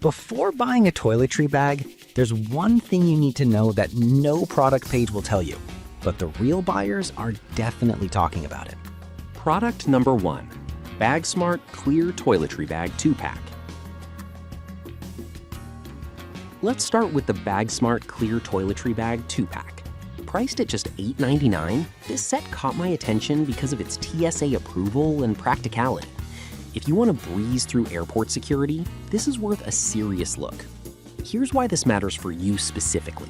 Before buying a toiletry bag, there's one thing you need to know that no product page will tell you, but the real buyers are definitely talking about it. Product number 1, BagSmart Clear Toiletry Bag 2-Pack. Let's start with the BagSmart Clear Toiletry Bag 2-Pack. Priced at just $8.99, this set caught my attention because of its TSA approval and practicality. If you want to breeze through airport security, this is worth a serious look. Here's why this matters for you specifically.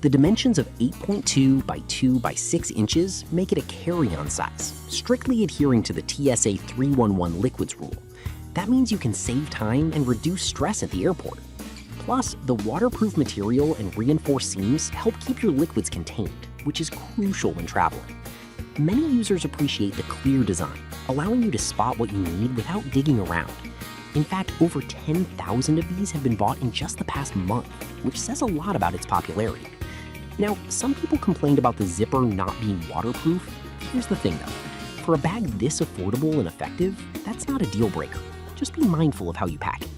The dimensions of 8.2 by 2 by 6 inches make it a carry-on size, strictly adhering to the TSA 311 liquids rule. That means you can save time and reduce stress at the airport. Plus, the waterproof material and reinforced seams help keep your liquids contained, which is crucial when traveling. Many users appreciate the clear design, allowing you to spot what you need without digging around. In fact, over 10,000 of these have been bought in just the past month, which says a lot about its popularity. Now, some people complained about the zipper not being waterproof. Here's the thing though, for a bag this affordable and effective, that's not a deal breaker. Just be mindful of how you pack it.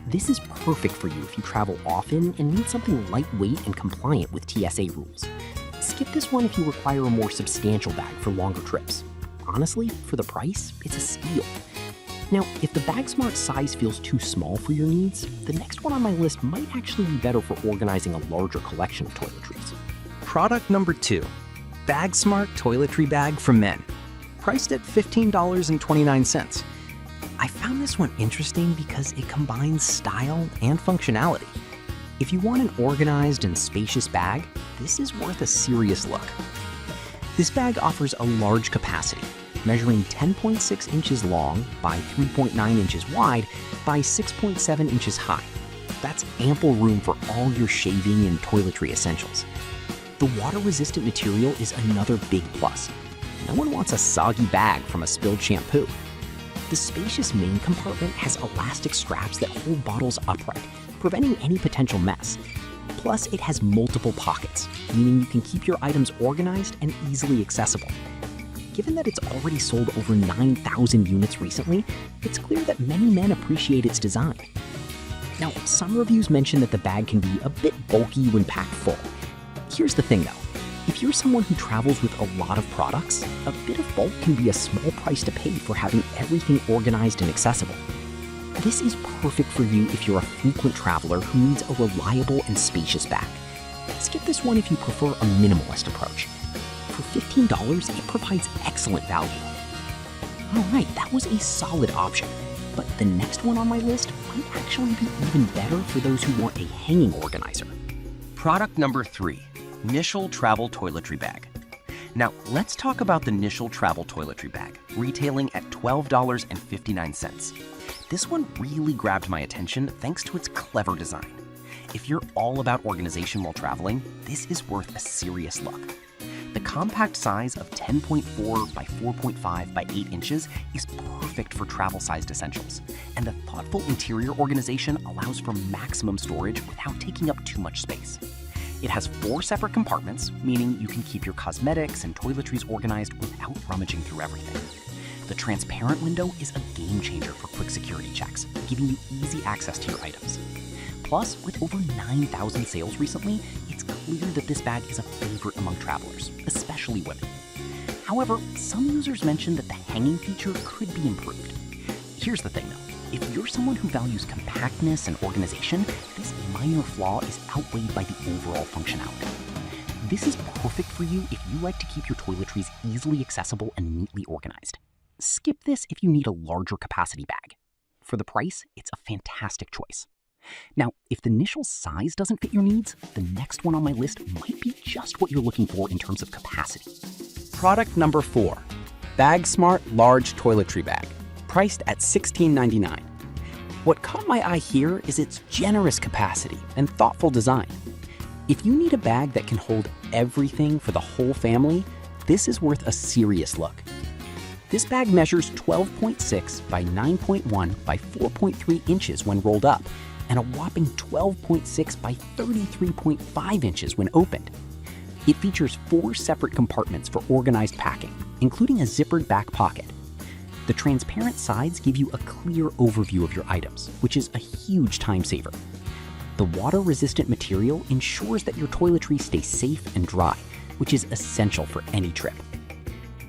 This is perfect for you if you travel often and need something lightweight and compliant with TSA rules. Skip this one if you require a more substantial bag for longer trips. Honestly, for the price, it's a steal. Now, if the BagSmart size feels too small for your needs, the next one on my list might actually be better for organizing a larger collection of toiletries. Product number 2, BagSmart Toiletry Bag for Men. Priced at $15.29. I found this one interesting because it combines style and functionality. If you want an organized and spacious bag, this is worth a serious look. This bag offers a large capacity, measuring 10.6 inches long by 3.9 inches wide by 6.7 inches high. That's ample room for all your shaving and toiletry essentials. The water-resistant material is another big plus. No one wants a soggy bag from a spilled shampoo. The spacious main compartment has elastic straps that hold bottles upright, preventing any potential mess. Plus, it has multiple pockets, meaning you can keep your items organized and easily accessible. Given that it's already sold over 9,000 units recently, it's clear that many men appreciate its design. Now, some reviews mention that the bag can be a bit bulky when packed full. Here's the thing though, if you're someone who travels with a lot of products, a bit of bulk can be a small price to pay for having everything organized and accessible. This is perfect for you if you're a frequent traveler who needs a reliable and spacious bag. Skip this one if you prefer a minimalist approach. For $15, it provides excellent value. Alright, that was a solid option, but the next one on my list might actually be even better for those who want a hanging organizer. Product number 3, Nishal Travel Toiletry Bag. Now, let's talk about the Nishal Travel Toiletry Bag, retailing at $12.59. This one really grabbed my attention thanks to its clever design. If you're all about organization while traveling, this is worth a serious look. The compact size of 10.4 by 4.5 by 8 inches is perfect for travel-sized essentials, and the thoughtful interior organization allows for maximum storage without taking up too much space. It has 4 separate compartments, meaning you can keep your cosmetics and toiletries organized without rummaging through everything. The transparent window is a game changer for quick security checks, giving you easy access to your items. Plus, with over 9,000 sales recently, it's clear that this bag is a favorite among travelers, especially women. However, some users mentioned that the hanging feature could be improved. Here's the thing though, if you're someone who values compactness and organization, this minor flaw is outweighed by the overall functionality. This is perfect for you if you like to keep your toiletries easily accessible and neatly organized. Skip this if you need a larger capacity bag. For the price, it's a fantastic choice. Now, if the Nishal size doesn't fit your needs, the next one on my list might be just what you're looking for in terms of capacity. Product number 4, BagSmart Large Toiletry Bag, priced at $16.99. What caught my eye here is its generous capacity and thoughtful design. If you need a bag that can hold everything for the whole family, this is worth a serious look. This bag measures 12.6 by 9.1 by 4.3 inches when rolled up, and a whopping 12.6 by 33.5 inches when opened. It features 4 separate compartments for organized packing, including a zippered back pocket. The transparent sides give you a clear overview of your items, which is a huge time saver. The water-resistant material ensures that your toiletry stays safe and dry, which is essential for any trip.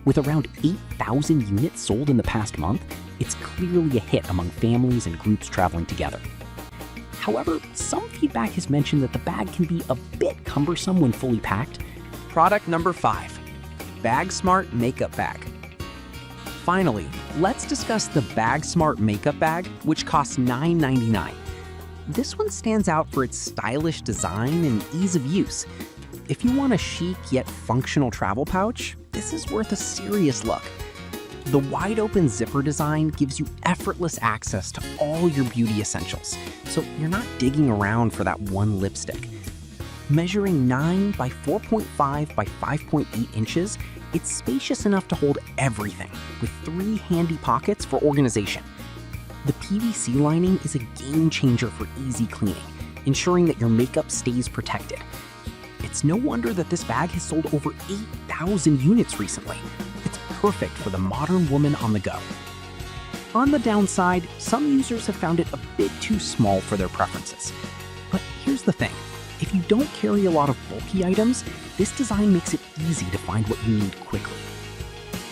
With around 8,000 units sold in the past month, it's clearly a hit among families and groups traveling together. However, some feedback has mentioned that the bag can be a bit cumbersome when fully packed. Product number 5, Bag Smart Makeup Bag. Finally, let's discuss the Bag Smart Makeup Bag, which costs $9.99. This one stands out for its stylish design and ease of use. If you want a chic yet functional travel pouch, this is worth a serious look. The wide-open zipper design gives you effortless access to all your beauty essentials, so you're not digging around for that one lipstick. Measuring 9 by 4.5 by 5.8 inches, it's spacious enough to hold everything, with 3 handy pockets for organization. The PVC lining is a game changer for easy cleaning, ensuring that your makeup stays protected. It's no wonder that this bag has sold over 8,000 units recently. It's perfect for the modern woman on the go. On the downside, some users have found it a bit too small for their preferences. But here's the thing, if you don't carry a lot of bulky items, this design makes it easy to find what you need quickly.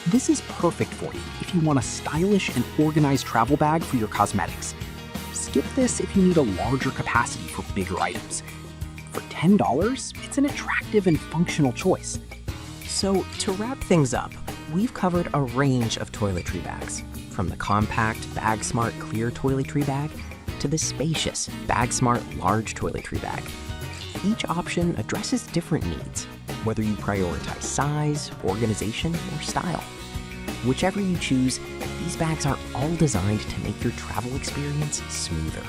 This is perfect for you if you want a stylish and organized travel bag for your cosmetics. Skip this if you need a larger capacity for bigger items. For $10, it's an attractive and functional choice. So, to wrap things up, we've covered a range of toiletry bags, from the compact Bag Smart Clear Toiletry Bag to the spacious Bag Smart Large Toiletry Bag. Each option addresses different needs, whether you prioritize size, organization, or style. Whichever you choose, these bags are all designed to make your travel experience smoother.